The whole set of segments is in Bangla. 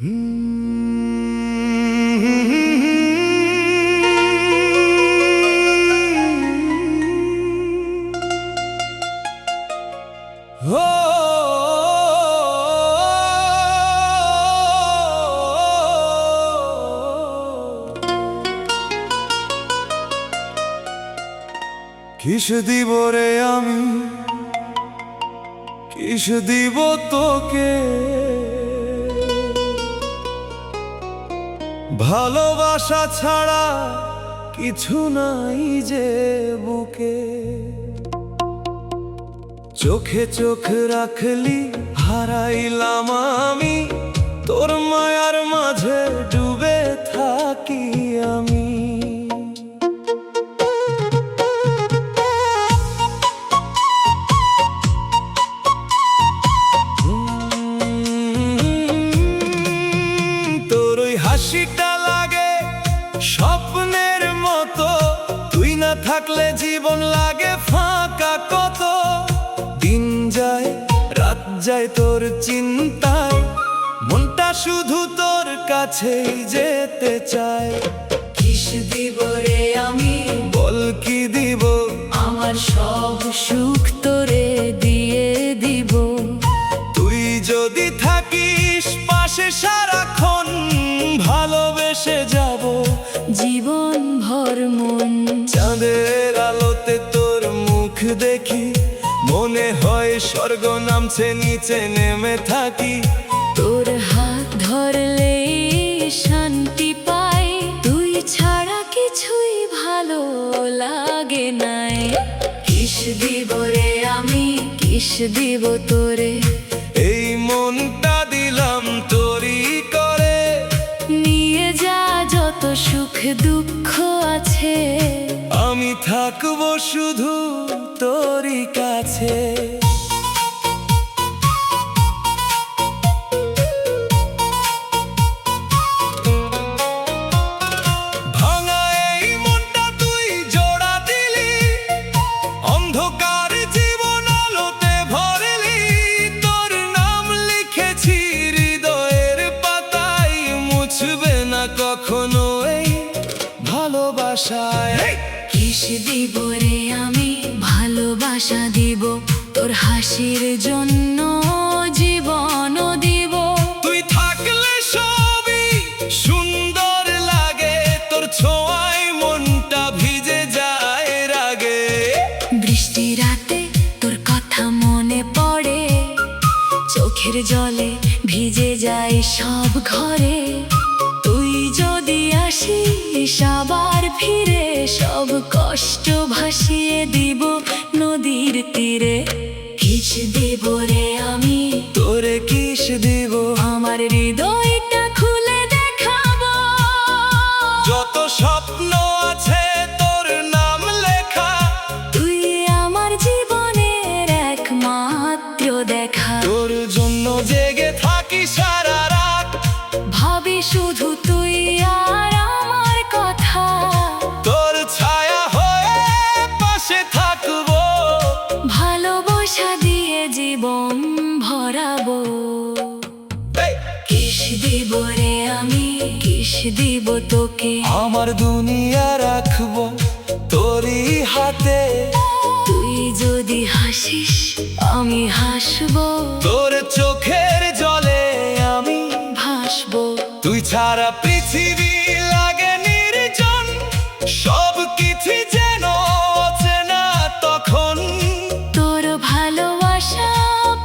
কিস দিব রে আমি, কিস দিব তোকে, ভালোবাসা ছাড়া কিছু নাই যে বুকে। চোখে চোখ রাখলি হারাইলাম আমি, তোর মায়ার মাঝে ডুবে থাকি আমি। তোর ওই হাসিটা লাগে স্বপ্নের মতো, তুই না থাকলে জীবন লাগে ফাঁকা কত। দিন যায় রাত যায় তোর চিন্তায়, মনটা শুধু তোর কাছেই যেতে চায়। কিস দিব রে আমি, বল কি দিব, আমার সব সুখ তোরে দিয়ে দিব। তুই যদি থাকিস পাশে সারাক্ষণ, ভালোবেসে যাব জীবন ভর মন। চাঁদের আলোতে তোর মুখ দেখি, মনে হয় স্বর্গ নামছে নিচে নেমে থাকি। তোর হাত ধরলেই শান্তি পাই, তুই ছাড়া কিছুই ভালো লাগে নাই। কিস দিব রে আমি, কিস দিব তোরে, এই মনটা দিলাম তোরই করে। নিয়ে যা যত সুখ দুঃখ আছে, আমি থাকবো শুধু তোরই কাছে। ভাঙা এই মনটা তুই জোড়া দিলি, অন্ধকার জীবন আলোতে ভরলি। তোর নাম লিখেছি হৃদয়ের পাতায়, মুছবে না কখনো এই ভালোবাসায়। কিস দিব রে আমি, ভালোবাসা দিব, তোর হাসির জন্য জীবনও দিব। তুই থাকলে সবই সুন্দর লাগে, তোর ছোঁয়ায় মনটা ভিজে যায় রাগে। বৃষ্টি রাতে তোর কথা মনে পড়ে, চোখের জলে ভিজে যায় সব ঘরে। তুই যদি আসিস আবার ফিরে, সব কষ্ট ভাসিয়ে দিব নদীর তীরে। কিস দিব রে আমি, তোরে কিস দিব, আমার হৃদয়টা খুলে দেখাবো। যত স্বপ্ন আছে তোর নাম লেখা, তুই আমার জীবনের একমাত্র দেখা। তোর জন্য জেগে থাকি সারা রাত, ভাবি শুধু তুই আর আমার কথা। তোর ছায়া হয়ে পাশে থাকবো, ভালোবাসা দিয়ে জীবন ভরাবো। এই, কিস দিব রে আমি, কিস দিব তোকে, আমার দুনিয়া রাখবো তোরই হাতে। তুই যদি হাসিস আমি হাসবো, তোর চোখের জলে আমি ভাসবো। তুই ছাড়া পৃথিবী লাগে নির্জন, সব কিছু যেন অচেনা তখন। তোর ভালোবাসা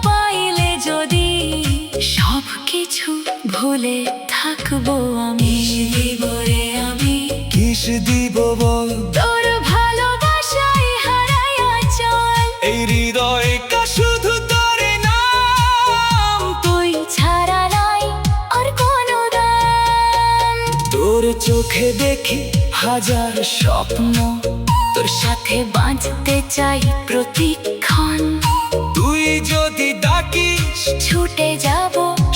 পাইলে যদি সব কিছু ভুলে থাকবো আমি। দিব রে আমি, কিস দিব বল, তোর ভালোবাসায় হারাইয়া চল। এই হৃদয়টা শুধু তোরে নাম, তুই ছাড়া নাই আর কোনো দাম। তোর চোখে দেখি হাজার স্বপ্ন, তোর সাথে বাঁচতে চাই প্রতিক্ষণ। তুই যদি ডাকিস ছুটে যাব,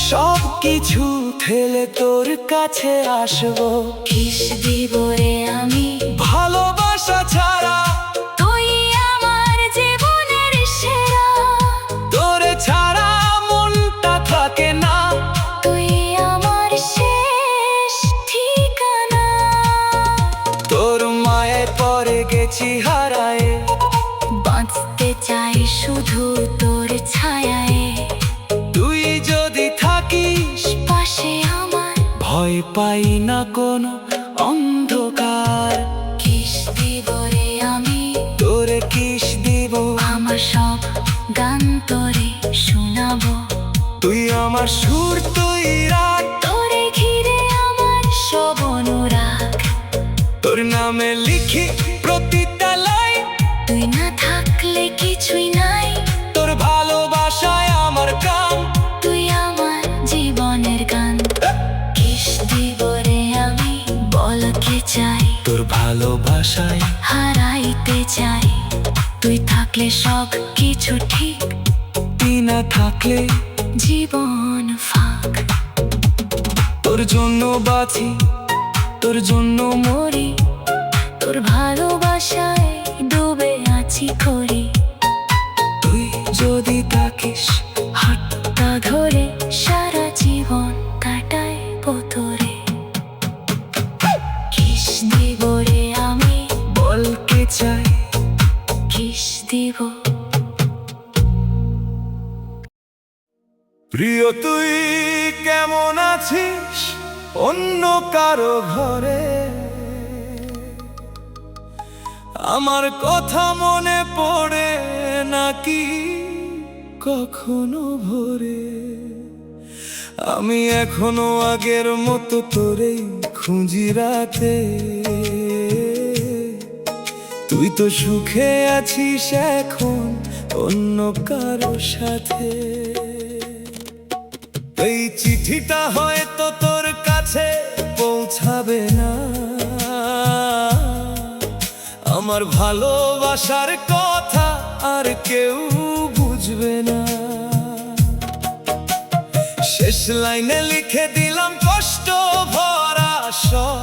সব কিছু ফেলে তোর কাছে আসবো। কিস দিব রে আমি, ভালোবাসা ছাড়া তুই আমার জীবনের সেরা। তোরে ছাড়া মনটা থাকে না, তুই আমার ভয় পাই না কোনো অন্ধকার। কিস দিব রে আমি, তোরে কিস দিব, আমার সব গান তোরে শোনাবো। তুই আমার সুর, তুই রাগ, তোরে ঘিরে আমার সব অনুরাগ। তোর নামে লিখি প্রতিটা লাইন, তুই না থাকলে কিছুই নাই। তোর ভালোবাসায় আমার কাম। তুই আমার জীবনের গান। কিস দিব রে আমি, বল কে চাই, তোর ভালোবাসায় হারাইতে চাই। তুই থাকলে সব কিছু ঠিক, তুই না থাকলে জীবন ফাঁক। তোর জন্য বাঁচি, তোর জন্য মরি, তোর ভালোবাসায় ডুবে আছি করি। তুই যদি থাকিস হাতটা ধরে সারা জীবন কাটায় তোরে। কিস দিব রে আমি, বল কে চাই। কিস দিব। প্রিয় তুই কেমন আছিস অন্য কারো ঘরে? আমার কথা মনে পড়ে নাকি কখনো ভোরে? আমি এখনো আগের মতো তোরেই খুঁজি রাতে। তুই তো সুখে আছিস এখন অন্য কারো সাথে। এই চিঠিটা হয়তো তোর কাছে পৌঁছাবে না, আমার ভালোবাসার কথা আর কেউ বুঝবে না। শেষ লাইনে লিখে দিলাম কষ্ট ভরা স্বর,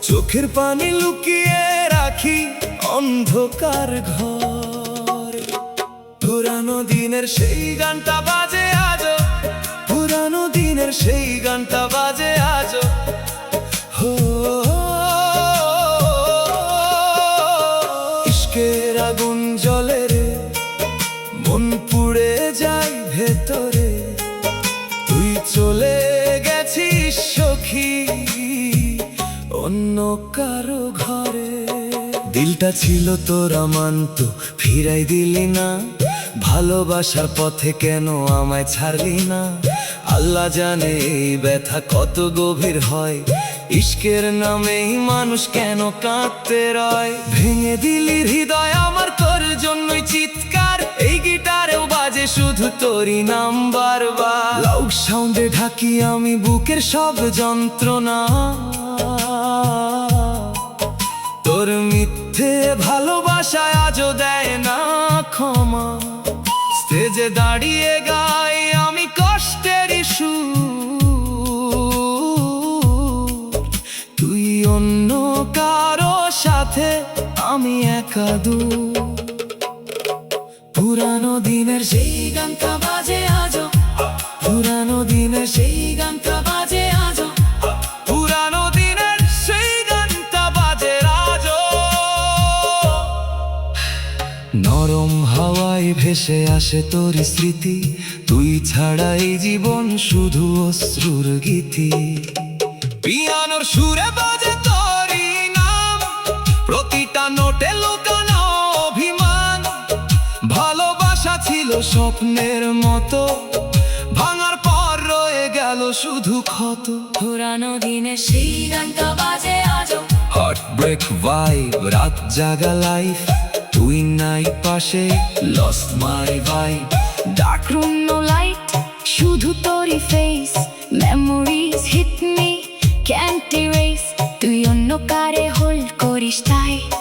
চোখের পানি লুকিয়ে রাখি অন্ধকার ঘর। পুরানো দিনের সেই গানটা বাজে আজো, পুরানো দিনের সেই গানটা বাজে আজো। হো ইশকের আগুন জ্বলে রে, মন পুড়ে যায় ভেতরে। তুই চলে গেছিস সখী অন্য কারো ঘরে। দিলটা ছিল তোর মানত, ফিরাই দিলি না। ভালোবাসার পথে কেন আমায় ছাড়লি না? আল্লাহ জানে এই ব্যথা কত গভীর হয়। ইশকের নামেই মানুষ কেন কাঁদতে রয়? ভেঙে দিলি হৃদয় আমার, তোর জন্যই চিৎকার। এই গিটারেও বাজে শুধু তোরই নাম বারবার। লাউড সাউন্ডে ঢাকি আমি বুকের সব যন্ত্রণা। তোর মিথ্যে ভালোবাসায় আজও দেয় না ক্ষমা। স্টেজে দাঁড়িয়ে গাই আমি কষ্টের সুর। তুই অন্য কারো সাথে, আমি একা দূর। পুরানো দিনের সেই গানটা বাজে আজো, পুরানো দিনের সেই গানটা বাজে আজো, পুরানো দিনের সেই গানটা বাজে আজো। নরম হাওয়ায় ভেসে আসে তোর স্মৃতি, তুই ছাড়া এই জীবন শুধু অশ্রুর গীতি। পিয়ানোর সুরে বাজে তোরই নাম, প্রতিটা নোটে লুকানো অভিমান। ভালোবাসা ছিল স্বপ্নের মতো, ভাঙার পর রয়ে গেল শুধু ক্ষত। পুরানো দিনের সেই গানটা বাজে আজো, হার্ট ব্রেক ভাইব, রাত জাগা লাইফ। তুই নাই পাশে, lost my vibe. Dark room no light, শুধু তোরই face. Memories hit me, can't erase. তুই অন্য কারে হোল্ড করিস টাইট,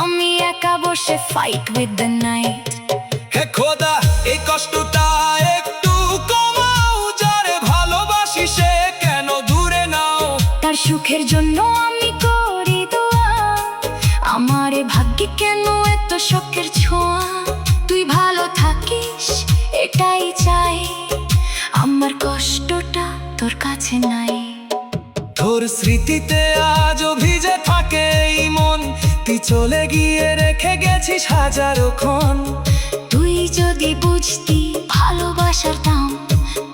আমি একা বসে ফাইট উইথ দ্য নাইট। হে খোদা এই কষ্টটা একটু কমাও, যারে ভালোবাসি সে কেন দূরে নাও। তার সুখের জন্য আমি করি দোয়া, আমারে ভাগ্যে কেন এত শোকের ছোঁয়া। তুই ভালো থাকিস এটাই চাই, আমার কষ্টটা তোর কাছে নাই। তোর স্মৃতিতে আজও ভিজে থাকে এই মন, তুই চলে গিয়ে রেখে গেছিস হাজারো ক্ষণ। তুই যদি বুঝতি ভালোবাসার দাম,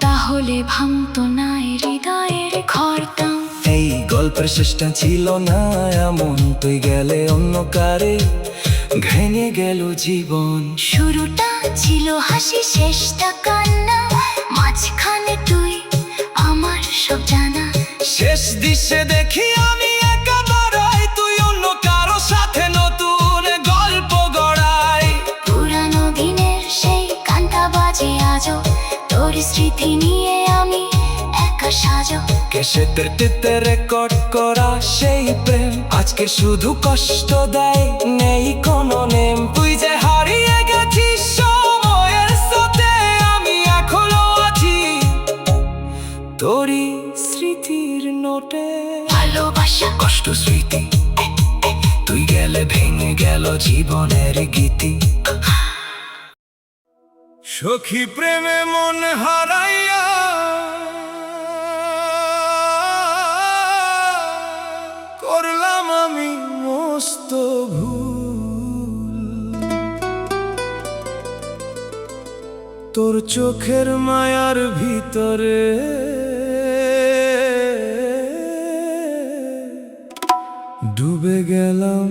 তাহলে হলে ভাঙতো না এ হৃদয়ের ঘরটা। এই গল্পের শেষটা ছিল না এমন, তুই গেলে অন্য কারে ভেঙে গেল জীবন। শুরুটা ছিল হাসি, শেষটা কান্না, মাঝখানে তুই আমার সব জানা। শেষ দৃশ্যে দেখি আমি একা দাঁড়াই, তুই অন্য কারো সাথে নতুন গল্প গড়াই। পুরানো দিনের সেই গানটা বাজে আজও, তোর স্মৃতি নিয়ে আমি একা সাজো। ক্যাসেটের টেপে রেকর্ড করা সেই প্রেম আজকে শুধু কষ্ট দেয়, নেই কোনো নেম। তুই যে হারিয়ে গেছিস সময়ের সাথে, আমি এখনো আছি তোরই স্মৃতির নোটে। ভালোবাসা কষ্ট স্মৃতি, তুই গেলে ভেঙে গেল জীবনের গীতি। সখী প্রেমে মন হারাইয়া করলাম আমি মস্ত ভুল। তোর চোখের মায়ার ভিতরে ডুবে গেলাম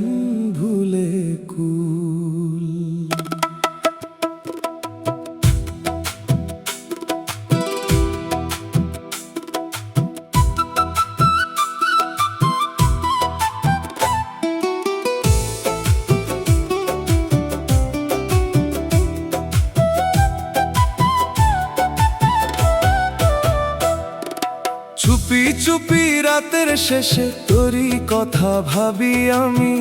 ভুলে কুল। চুপি চুপি রাতের শেষে তোরই কথা ভাবি আমি,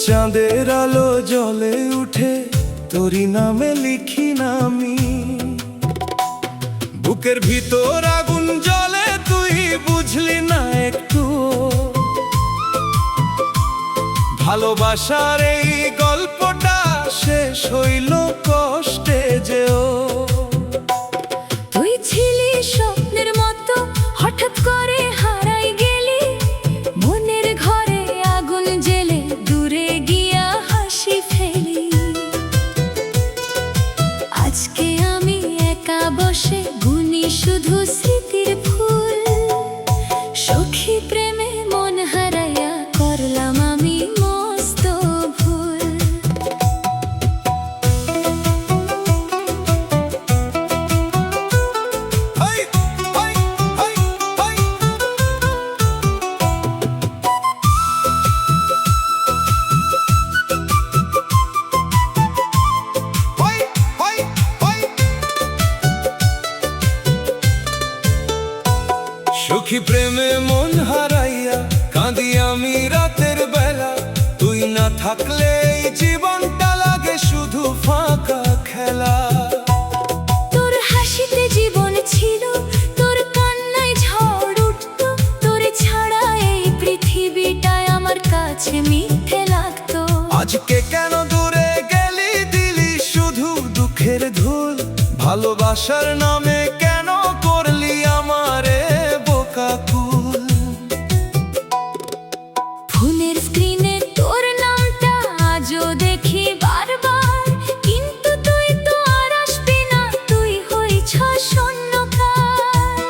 চাঁদের আলো জলে উঠে তোরই নামে লিখি নামি। বুকের ভিতর আগুন জ্বলে তুই বুঝলি না একটু, ভালোবাসার এই গল্পটা শেষ হইল কষ্টে যেও। তুই ছিলি স্বপ্নের মতো, হঠাৎ করে হারাই গেলি মনের ঘরে আগুন জেলে, দূরে গিয়া হাসি ফেলি। আজকে আমি একা বসে গুনি শুধু স্মৃতির ফুল। সখী প্রেমে মন হারাইয়া করলাম আমি মস্ত ভুল। সুখী প্রেমে মন হারাইয়া কাঁদি আমি রাতের বেলা, তুই না থাকলে এই জীবনটা লাগে শুধু ফাঁকা খেলা। তোর হাসিতে জীবন ছিল, তোর কান্নায় ঝড় উঠত, তোর ছাড়া এই পৃথিবীটায় আমার কাছে মিথ্যে লাগতো। আজকে কেন দূরে গেলি, দিলি শুধু দুঃখের ধুল। ভালোবাসার নামে কেন করলি আমারে বোকাকুল। ফোনের স্ক্রিনে তোর নামটা আজও দেখি বারবার, কিন্তু তুই তো আর আসবি না, তুই হইছ শূন্যকার।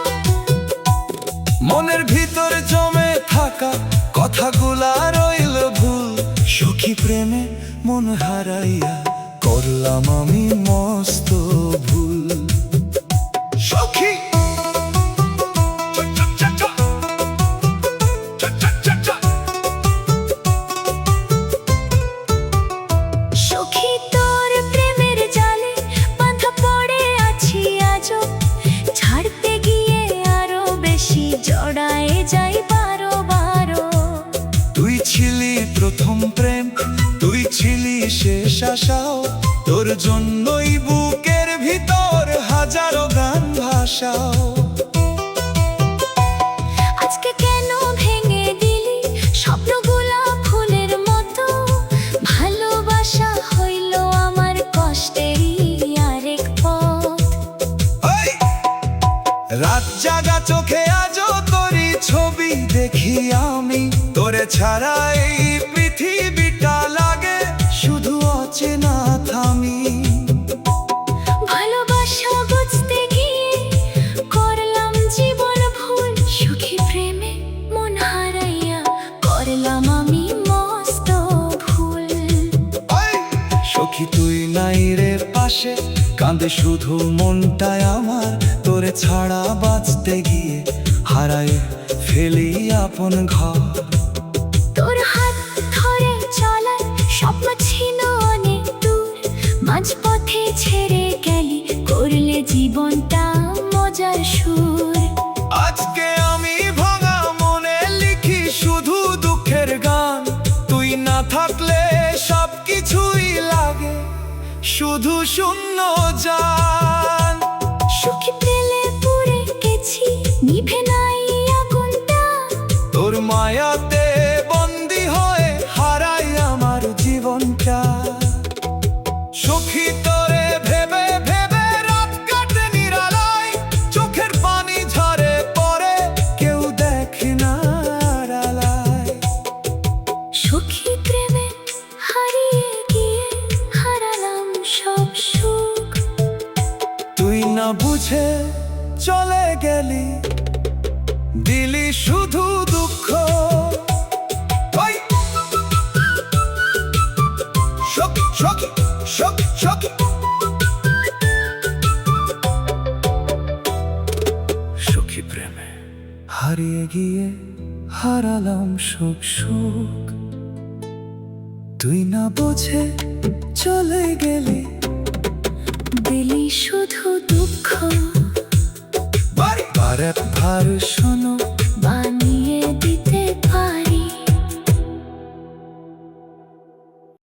মনের ভিতর জমে থাকা কথাগুলা রইল ভুল। সুখী প্রেমে মন হারাইয়া করলাম আমি মস্ত ভুল। সখী সখী তোর প্রেমের জালে বাঁধা পড়ে আছি আজও, ছাড়তে গিয়ে আরো বেশি জড়ায় যাই বারো বারো। তুই ছিলি প্রথম প্রেম, তুই ছিলি শেষ আশাও, তোর জন্যই বুকের ভিতর হাজারো গান ভাসাও। আজকে কেন ভেঙে দিলি স্বপ্নগুলা ফুলের মতো, ভালোবাসা হইল আমার কষ্টেরই আরেক পথ। রাত জাগা চোখে আজও তোরই ছবি দেখি আমি, তোরে ছাড়া এই পৃথিবীটা লাগে শুধু অচেনা থামি। ভালোবাসা বুঝতে শেষে কাঁদে শুধু মনটায় আমার, তোরে ছাড়া বাঁচতে গিয়ে হারায় ফেলি আপন ঘর। তোর হাত ধরে চলার স্বপ্ন ছিল অনেক দূর, মাঝপথে ছেড়ে গেলি, করলে জীবনটা মজার সুর। আজকে আমি ভাঙা মনে লিখি শুধু দুঃখের গান, তুই না থাকলে সব কিছুই লাগে শুধু শূন্য জান। সুখী পেলে পুড়ে গেছি, নিভে নাই আগুনটা, তোর মায়াতে বন্দি হয়ে হারাই আমার জীবনটা। সখী তোরে ভেবে ভেবে রাত কাটে নিরালায়, চোখের পানি ঝরে পড়ে কেউ দেখে না আড়ালায়। সুখী প্রেমে হারিয়ে গিয়ে হারালাম সব সুখ। তুই না বুঝে চলে গেলি, দিলি শুধু দুঃখ। ওই! সখী, সখী, সখী, সখী। সখী প্রেমে হারিয়ে গিয়ে হারালাম সব সুখ। তুই না বুঝে চলে গেলি, দিলি শুধু দুঃখ। বারে ভার শোন